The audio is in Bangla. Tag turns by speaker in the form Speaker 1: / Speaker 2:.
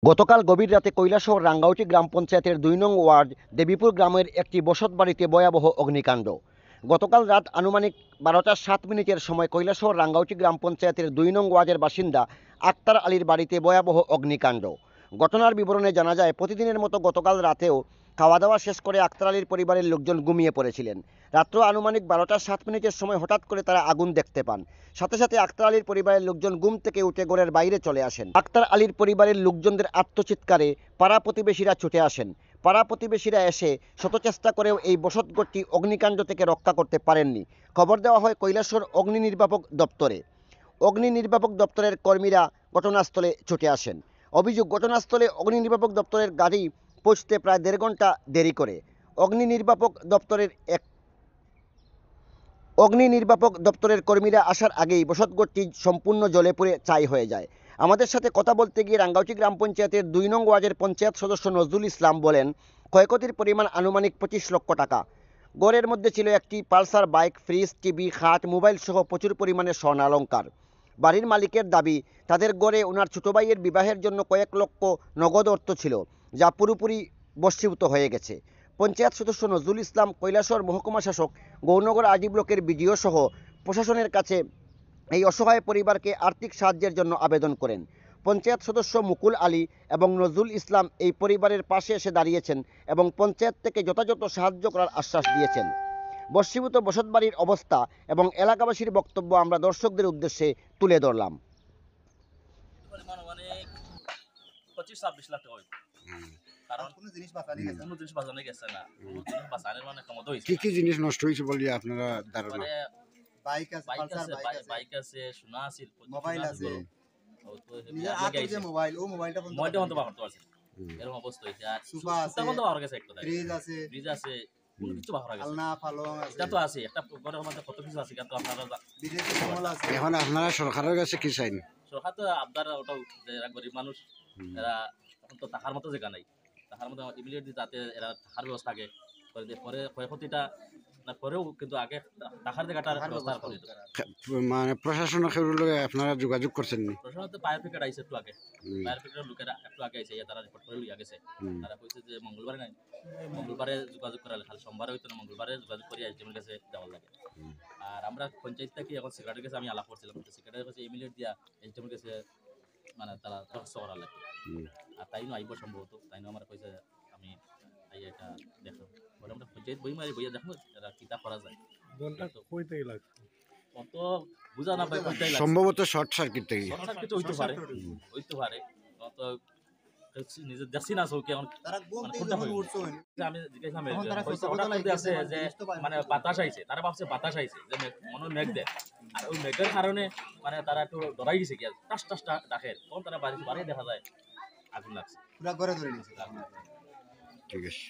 Speaker 1: গতকাল গভীর রাতে কৈলাসহর রাঙ্গাউটি গ্রাম পঞ্চায়েতের ২ নং ওয়ার্ড দেবীপুর গ্রামের একটি বসতবাড়িতে ভয়াবহ অগ্নিকাণ্ড। গতকাল রাত আনুমানিক ১২টা ৭ মিনিটের সময় কৈলাসহর রাঙ্গাউটি গ্রাম পঞ্চায়েতের ২ নং ওয়ার্ডের বাসিন্দা আক্তার আলীর বাড়িতে ভয়াবহ অগ্নিকাণ্ড। ঘটনার বিবরণে জানা যায়, প্রতিদিনের মতো গতকাল রাতেও খাওয়া দাওয়া শেষ করে আক্তার আলীর পরিবারের লোকজন ঘুমিয়ে পড়েছিলেন। রাত্র আনুমানিক ১২টা ৭ মিনিটের সময় হঠাৎ করে তারা আগুন দেখতে পান। সাথে সাথে আক্তার আলীর পরিবারের লোকজন ঘুম থেকে উঠে ঘরের বাইরে চলে আসেন। আক্তার আলীর পরিবারের লোকজনদের আত্মচিৎকারে পাড়া প্রতিবেশীরা ছুটে আসেন। পাড়া প্রতিবেশীরা এসে শত চেষ্টা করেও এই বসতঘরটি অগ্নিকাণ্ড থেকে রক্ষা করতে পারেননি। খবর দেওয়া হয় কৈলাসহর অগ্নি নির্বাপক দপ্তরে। অগ্নি নির্বাপক দপ্তরের কর্মীরা ঘটনাস্থলে ছুটে আসেন। অভিযোগ, ঘটনাস্থলে অগ্নি নির্বাপক দপ্তরের গাড়ি পৌঁছতে প্রায় ১.৫ ঘন্টা দেরি করে। অগ্নি নির্বাপক দপ্তরের কর্মীরা আসার আগেই বসতঘরটি সম্পূর্ণ জ্বলে পুড়ে ছাই হয়ে যায়। আমাদের সাথে কথা বলতে গিয়ে রাঙ্গাউটি গ্রাম পঞ্চায়েতের ২ নং ওয়ার্ডের পঞ্চায়েত সদস্য নজরুল ইসলাম বলেন, ক্ষয়ক্ষতির পরিমাণ আনুমানিক ২৫ লক্ষ টাকা। ঘরের মধ্যে ছিল একটি পালসার বাইক, ফ্রিজ, টিভি, খাট, মোবাইল সহ প্রচুর পরিমাণে স্বর্ণালংকার। বাড়ির মালিকের দাবি, তাদের ঘরে ওনার ছোট ভাইয়ের বিবাহের জন্য কয়েক লক্ষ নগদ অর্থ ছিল, যা পুরোপুরি ভস্মীভূত হয়ে গেছে। পঞ্চায়েত সদস্য নজরুল ইসলাম কৈলাসহর মহকুমা শাসক, গৌরনগর আরডি ব্লকের বিডিও সহ প্রশাসনের কাছে এই অসহায় পরিবারকে আর্থিক সাহায্যের জন্য আবেদন করেন। পঞ্চায়েত সদস্য মুকুল আলী এবং নজরুল ইসলাম এই পরিবারের পাশে এসে দাঁড়িয়েছেন এবং পঞ্চায়েত থেকে যথাযথ সাহায্য করার আশ্বাস দিয়েছেন। ভস্মীভূত বসতবাড়ির অবস্থা এবং এলাকাবাসীর বক্তব্য আমরা দর্শকদের উদ্দেশ্যে তুলে ধরলাম।
Speaker 2: 25-26 লাখ টাকা হইব। কারণ কোনো জিনিস বাঁচানো গেছে না, কোনো জিনিস বাঁচানোর মানে ক্ষমতা হয়েছে।
Speaker 3: কি জিনিস নষ্ট হয়েছে বলে আপনারা ধারণা?
Speaker 2: বাইক আছে, সোনা আছে,
Speaker 4: মোবাইল আছে,
Speaker 2: মোবাইলটা বন্ধ করতে পারছে। এরকম অবস্থা হয়েছে। আর
Speaker 4: সোফা আছে,
Speaker 2: বন্ধ করা গেছে, একটা
Speaker 4: ফ্রিজ আছে,
Speaker 2: কোনো কিছু বাহার গেছে।
Speaker 4: আলনা পালং আছে,
Speaker 2: এটা তো আছে, একটা ঘরের মধ্যে কত কিছু আছে, কিন্তু আপনারা
Speaker 4: বিদেশি কমল আছে।
Speaker 3: এখন আপনারা সরকারের কাছে কি চাইন?
Speaker 2: সরকার তো আপনারা ওটাও এরা গরিব মানুষ, এরা এখন তো টাকার মতো জায়গা নাই, টাকার মতো ইমিডিয়েটলি যাতে এরা টাকার ব্যবস্থা আগে করে দিয়ে, পরে ক্ষয়ক্ষতিটা না করেও কিন্তু আগে টাকার জায়গাটার ব্যবস্থা করে দিত।
Speaker 3: মানে প্রশাসনের লগে আপনারা যোগাযোগ করছেন নি?
Speaker 2: প্রশাসন তো ফায়ার ব্রিগেড আইছে একটু আগে, ফায়ার ব্রিগেডের লোকেরা একটু আগে আইছে, তারা রিপোর্ট করে লিয়া গেছে। তারা কইছে যে মঙ্গলবারে নাই, মঙ্গলবারে যোগাযোগ করালে, খালি সোমবারে হইতো না, মঙ্গলবারে যোগাযোগ করে আইসিএমের কাছে দেওয়া লাগে। আর আমরা পঞ্চায়েত থেকে এখন সেক্রেটারির কাছে আমি আলাপ করছিলাম, সেক্রেটারির কাছে ইমিডিয়েট দিয়া এসডিএমের কাছে মানে তারা দরখাস্ত করা লাগে। আর তাই আইব সম্ভবত, তাই আমার কইছে আমি আই এটা দেখো, পরে আমরা পঞ্চায়েত বইয়া দেখো এরা কিতা করা যায়। কত বুঝা না পাই,
Speaker 3: সম্ভবত শর্ট সার্কিট থেকে
Speaker 2: কিছু হইতে পারে কত নিজে দেখছি না চৌকি। এখন
Speaker 4: তারা
Speaker 2: আমি জিজ্ঞাসা আছে যে মানে বাতাস আইছে, তারা ভাবছে বাতাস আইছে, যে মনে মেঘ দেয়, আর ওই মেঘের কারণে মানে তারা একটু ডরাই গেছে, কি টাস টাসটা ডাকে, তখন তারা বাড়ি দেখা যায় আগুন লাগছে,
Speaker 4: পুরা ঘরে ধরে নিয়েছে।
Speaker 3: ঠিক আছে।